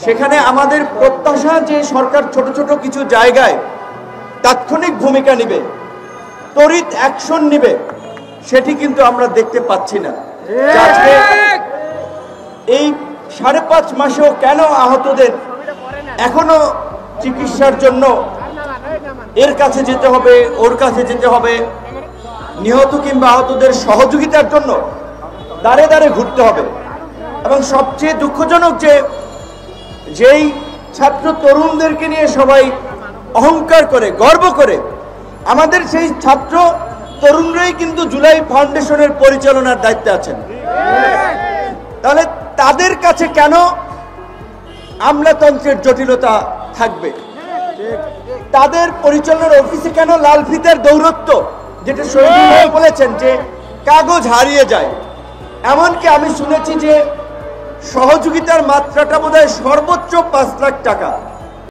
সেখানে আমাদের প্রত্যাশা যে সরকার ছোট ছোট কিছু জায়গায় তাৎক্ষণিক ভূমিকা নেবে, তড়িৎ অ্যাকশন নেবে, সেটি কিন্তু আমরা দেখতে পাচ্ছি না। এই 5.5 মাসেও কেন আহতদের এখনো চিকিৎসার জন্য এর কাছে যেতে হবে, ওর কাছে যেতে হবে, নিহত কিংবা আহতদের সহযোগিতার জন্য দাঁড়ে দাঁড়ে ঘুরতে হবে। এবং সবচেয়ে দুঃখজনক যে যেই ছাত্র তরুণদেরকে নিয়ে সবাই অহংকার করে, গর্ব করে, আমাদের সেই ছাত্র তরুণরাই কিন্তু জুলাই ফাউন্ডেশনের পরিচালনার দায়িত্বে আছেন। তাহলে তাদের কাছে কেন আমলাতন্ত্রের জটিলতা থাকবে? তাদের পরিচালনার অফিসে কেন লাল ফিতার দৌরত্ব, যেটা শহীদুল ভাই বলেছেন যে কাগজ হারিয়ে যায়। এমনকি আমি শুনেছি যে সহযোগিতার মাত্রাটা বোধহয় সর্বোচ্চ 5 লাখ টাকা।